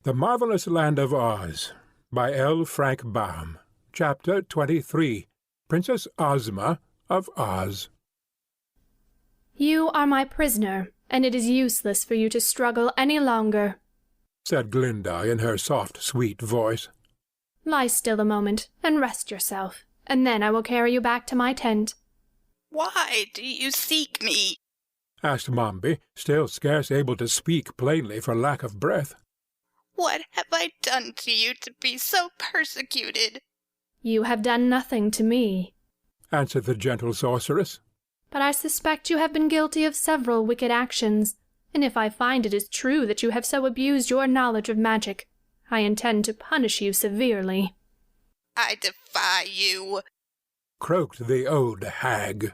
The Marvelous Land of Oz by L. Frank Baum. Chapter 23. Princess Ozma of Oz. You are my prisoner, and it is useless for you to struggle any longer, said Glinda in her soft, sweet voice. Lie still a moment and rest yourself, and then I will carry you back to my tent. Why do you seek me? Asked Mombi, still scarce able to speak plainly for lack of breath. What have I done to you to be so persecuted? You have done nothing to me, answered the gentle sorceress. But I suspect you have been guilty of several wicked actions, and if I find it is true that you have so abused your knowledge of magic, I intend to punish you severely. I defy you, croaked the old hag.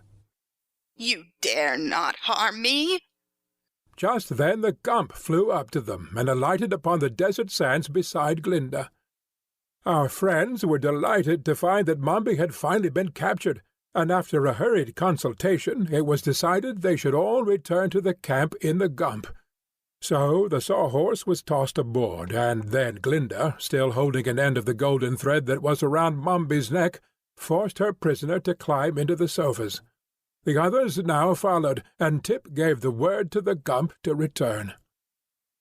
You dare not harm me. Just then the Gump flew up to them and alighted upon the desert sands beside Glinda. Our friends were delighted to find that Mombi had finally been captured, and after a hurried consultation it was decided they should all return to the camp in the Gump. So the Sawhorse was tossed aboard, and then Glinda, still holding an end of the golden thread that was around Mombi's neck, forced her prisoner to climb into the sofas. The others now followed, and Tip gave the word to the Gump to return.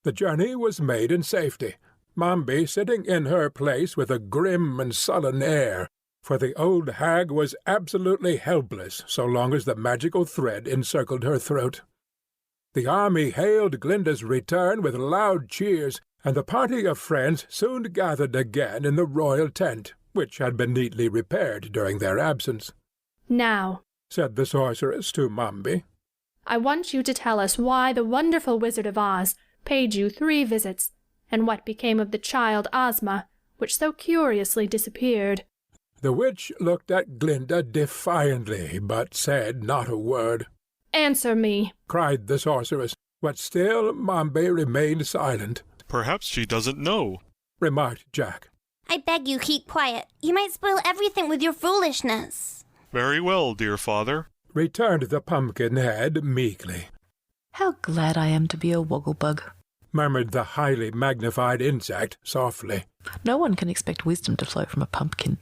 The journey was made in safety, Mombi sitting in her place with a grim and sullen air, for the old hag was absolutely helpless so long as the magical thread encircled her throat. The army hailed Glinda's return with loud cheers, and the party of friends soon gathered again in the royal tent, which had been neatly repaired during their absence. Now, said the sorceress to Mombi, I want you to tell us why the wonderful Wizard of Oz paid you 3 visits, and what became of the child Ozma, which so curiously disappeared. The witch looked at Glinda defiantly, but said not a word. Answer me, cried the sorceress, but still Mombi remained silent. Perhaps she doesn't know, remarked Jack. I beg you keep quiet. You might spoil everything with your foolishness. Very well, dear father, returned the Pumpkinhead meekly. How glad I am to be a Wogglebug, murmured the highly magnified insect softly. No one can expect wisdom to flow from a pumpkin.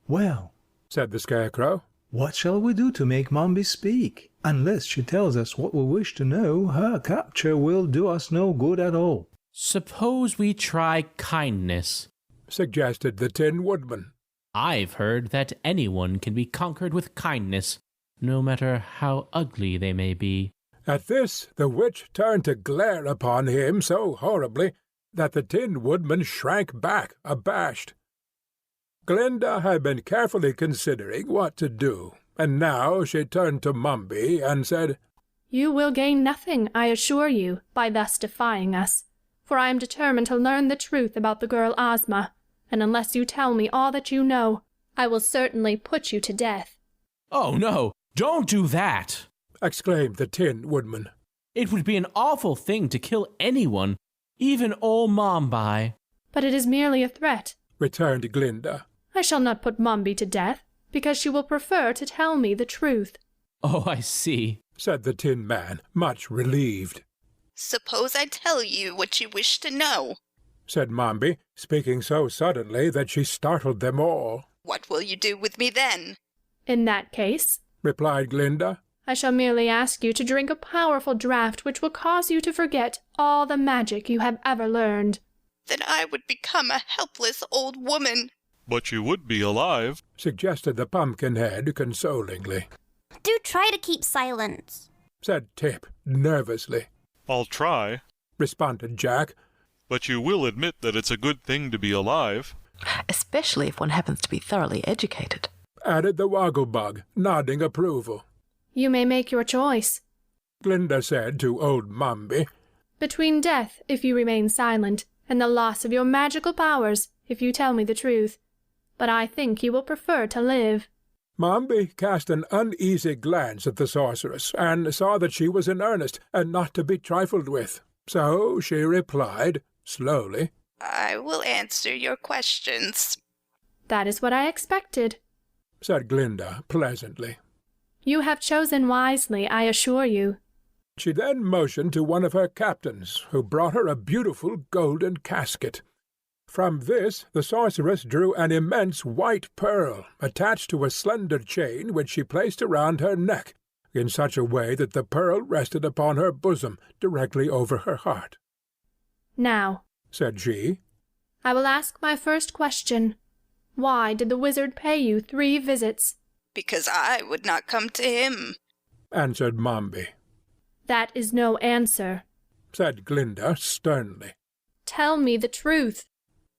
Well, said the Scarecrow, what shall we do to make Mombi speak? Unless she tells us what we wish to know, her capture will do us no good at all. Suppose we try kindness, suggested the Tin Woodman. I've heard that anyone can be conquered with kindness, no matter how ugly they may be. At this the witch turned to glare upon him so horribly that the Tin Woodman shrank back, abashed. Glinda had been carefully considering what to do, and now she turned to Mombi and said, You will gain nothing, I assure you, by thus defying us, for I am determined to learn the truth about the girl Ozma, and unless you tell me all that you know, I will certainly put you to death. Oh, no, don't do that, exclaimed the Tin Woodman. It would be an awful thing to kill anyone, even old Mombi. But it is merely a threat, returned Glinda. I shall not put Mombi to death, because she will prefer to tell me the truth. Oh, I see, said the Tin Man, much relieved. Suppose I tell you what you wish to know, said Mombi, speaking so suddenly that she startled them all. What will you do with me then? In that case, replied Glinda, I shall merely ask you to drink a powerful draught which will cause you to forget all the magic you have ever learned. Then I would become a helpless old woman. But you would be alive, suggested the Pumpkinhead consolingly. Do try to keep silence, said Tip nervously. I'll try, responded Jack. But you will admit that it's a good thing to be alive. Especially if one happens to be thoroughly educated, added the Wogglebug, nodding approval. You may make your choice, Glinda said to old Mombi, between death if you remain silent, and the loss of your magical powers if you tell me the truth. But I think you will prefer to live. Mombi cast an uneasy glance at the sorceress, and saw that she was in earnest, and not to be trifled with. So she replied, slowly, I will answer your questions. That is what I expected, said Glinda pleasantly. You have chosen wisely, I assure you. She then motioned to one of her captains, who brought her a beautiful golden casket. From this the sorceress drew an immense white pearl, attached to a slender chain which she placed around her neck, in such a way that the pearl rested upon her bosom, directly over her heart. "Now," said she, "I will ask my first question. Why did the wizard pay you 3 visits?" "Because I would not come to him," answered Mombi. "That is no answer," said Glinda sternly. "Tell me the truth."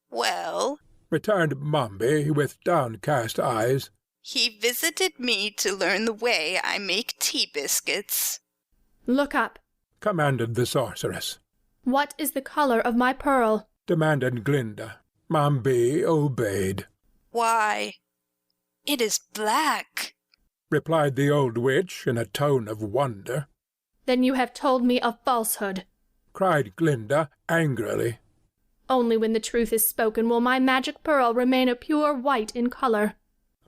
"Well," returned Mombi with downcast eyes, "he visited me to learn the way I make tea biscuits." "Look up," commanded the sorceress. "What is the color of my pearl?" demanded Glinda. Mombi obeyed. "Why, it is black," replied the old witch in a tone of wonder. "Then you have told me a falsehood," cried Glinda angrily. "Only when the truth is spoken will my magic pearl remain a pure white in color."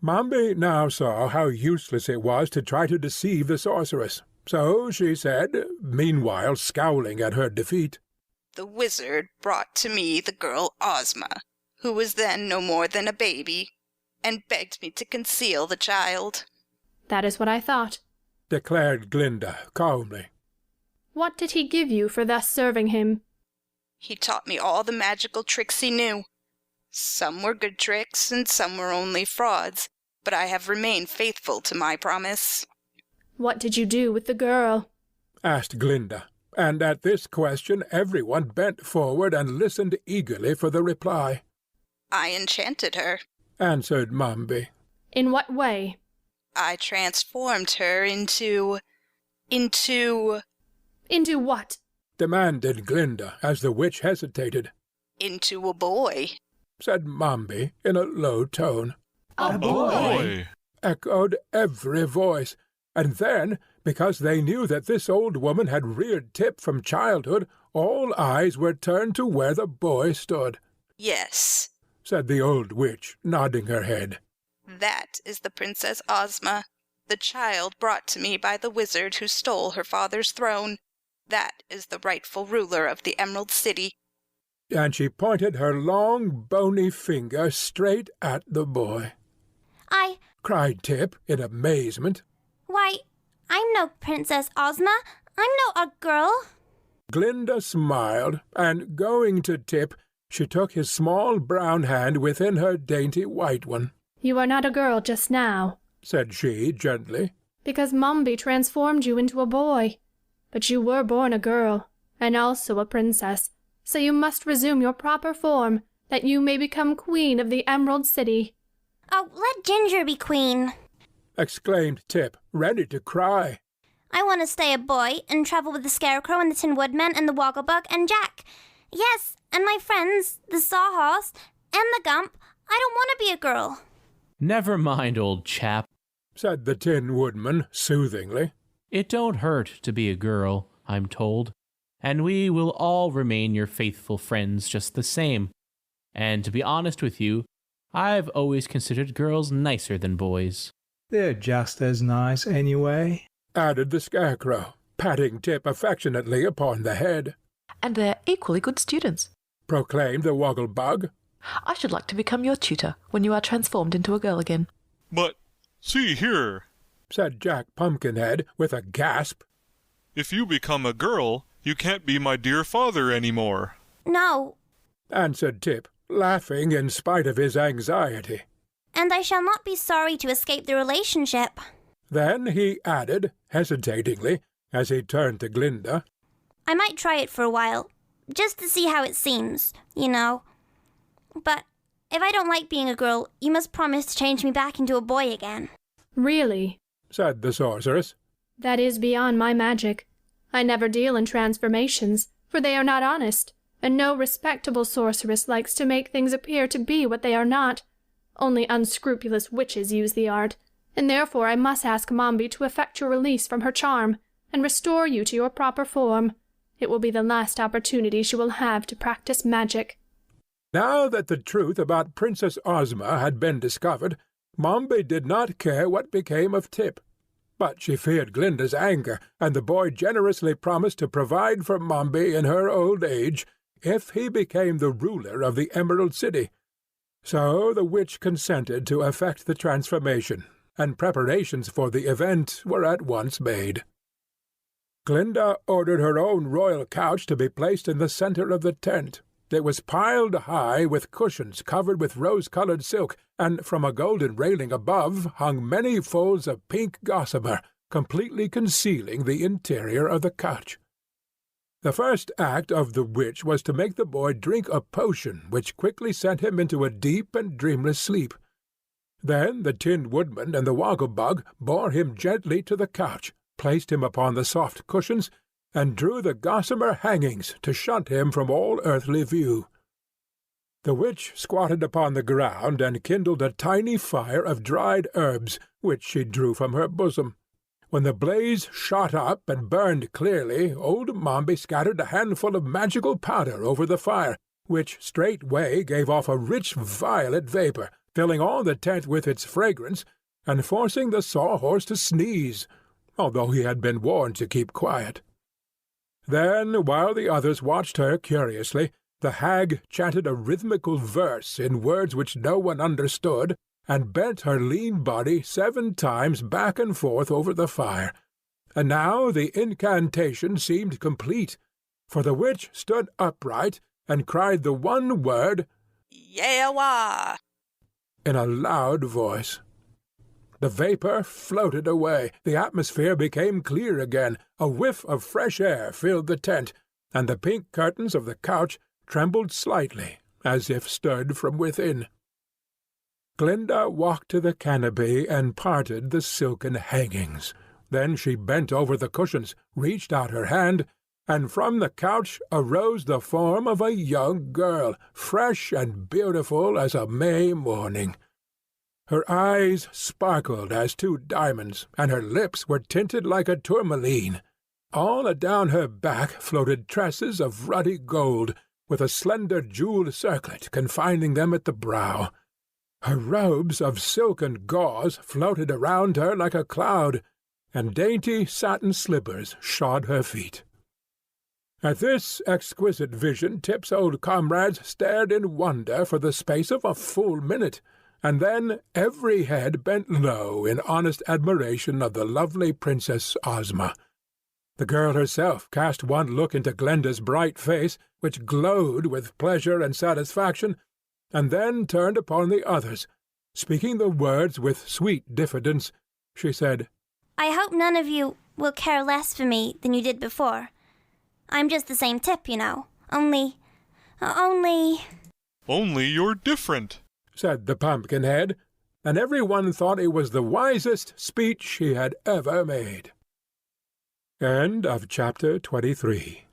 Mombi now saw how useless it was to try to deceive the sorceress, so she said, meanwhile scowling at her defeat, "The wizard brought to me the girl Ozma, who was then no more than a baby, and begged me to conceal the child." "That is what I thought," declared Glinda calmly. "What did he give you for thus serving him?" "He taught me all the magical tricks he knew. Some were good tricks, and some were only frauds, but I have remained faithful to my promise." "What did you do with the girl?" asked Glinda, and at this question everyone bent forward and listened eagerly for the reply. "I enchanted her," answered Mombi. "In what way?" "I transformed her into Into what?" demanded Glinda, as the witch hesitated. into a boy," said Mombi in a low tone. A boy! Echoed every voice, and then, because they knew that this old woman had reared Tip from childhood, all eyes were turned to where the boy stood. "Yes, said the old witch, nodding her head. that is the Princess Ozma, the child brought to me by the wizard who stole her father's throne. That is the rightful ruler of the Emerald City." And she pointed her long, bony finger straight at the boy. I... cried Tip in amazement. Why, I'm no Princess Ozma. I'm no a girl. Glinda smiled, and going to Tip, she took his small brown hand within her dainty white one. "You are not a girl just now," said she gently, "because Mombi transformed you into a boy. But you were born a girl, and also a princess, so you must resume your proper form, that you may become queen of the Emerald City." Oh, let Ginger be queen. exclaimed Tip, ready to cry. I want to stay a boy and travel with the Scarecrow and the Tin Woodman and the Wogglebug and Jack. Yes, and my friends, the Sawhorse and the Gump. I don't want to be a girl. "Never mind, old chap," said the Tin Woodman soothingly. "It don't hurt to be a girl, I'm told, and we will all remain your faithful friends just the same. And to be honest with you, I've always considered girls nicer than boys." They're just as nice anyway, added the Scarecrow, patting Tip affectionately upon the head. "And they're equally good students," proclaimed the Wogglebug. "I should like to become your tutor when you are transformed into a girl again." "But, see here," said Jack Pumpkinhead with a gasp. "if you become a girl, you can't be my dear father any more." No, answered Tip, laughing in spite of his anxiety. and I shall not be sorry to escape the relationship. Then he added, hesitatingly, as he turned to Glinda, I might try it for a while, just to see how it seems, you know. But if I don't like being a girl, you must promise to change me back into a boy again. "Really?" said the sorceress. "That is beyond my magic. I never deal in transformations, for they are not honest, and no respectable sorceress likes to make things appear to be what they are not. Only unscrupulous witches use the art, and therefore I must ask Mombi to effect your release from her charm, and restore you to your proper form. It will be the last opportunity she will have to practice magic." Now that the truth about Princess Ozma had been discovered, Mombi did not care what became of Tip. but she feared Glinda's anger, and the boy generously promised to provide for Mombi in her old age if he became the ruler of the Emerald City. So the witch consented to effect the transformation, and preparations for the event were at once made. Glinda ordered her own royal couch to be placed in the center of the tent. It was piled high with cushions covered with rose-colored silk, and from a golden railing above hung many folds of pink gossamer, completely concealing the interior of the couch. The first act of the witch was to make the boy drink a potion which quickly sent him into a deep and dreamless sleep. Then the Tin Woodman and the Woggle-Bug bore him gently to the couch, placed him upon the soft cushions, and drew the gossamer hangings to shut him from all earthly view. The witch squatted upon the ground and kindled a tiny fire of dried herbs, which she drew from her bosom. When the blaze shot up and burned clearly, old Mombi scattered a handful of magical powder over the fire, which straightway gave off a rich violet vapour, filling all the tent with its fragrance, and forcing the Sawhorse to sneeze, although he had been warned to keep quiet. Then, while the others watched her curiously, the hag chanted a rhythmical verse in words which no one understood, and bent her lean body 7 times back and forth over the fire. And now the incantation seemed complete, for the witch stood upright and cried the one word, Yewa! in a loud voice. The vapour floated away, the atmosphere became clear again, a whiff of fresh air filled the tent, and the pink curtains of the couch trembled slightly, as if stirred from within. Glinda walked to the canopy and parted the silken hangings. Then she bent over the cushions, reached out her hand, and from the couch arose the form of a young girl, fresh and beautiful as a May morning. Her eyes sparkled as 2 diamonds, and her lips were tinted like a tourmaline. All adown her back floated tresses of ruddy gold, with a slender jewelled circlet confining them at the brow. Her robes of silken gauze floated around her like a cloud, and dainty satin slippers shod her feet. At this exquisite vision Tip's old comrades stared in wonder for the space of a full minute, and then every head bent low in honest admiration of the lovely Princess Ozma. The girl herself cast one look into Glinda's bright face, which glowed with pleasure and satisfaction, and then turned upon the others. Speaking the words with sweet diffidence, she said, I hope none of you will care less for me than you did before. I'm just the same Tip, you know. Only... Only you're different, said the Pumpkinhead, and everyone thought it was the wisest speech he had ever made. End of chapter 23.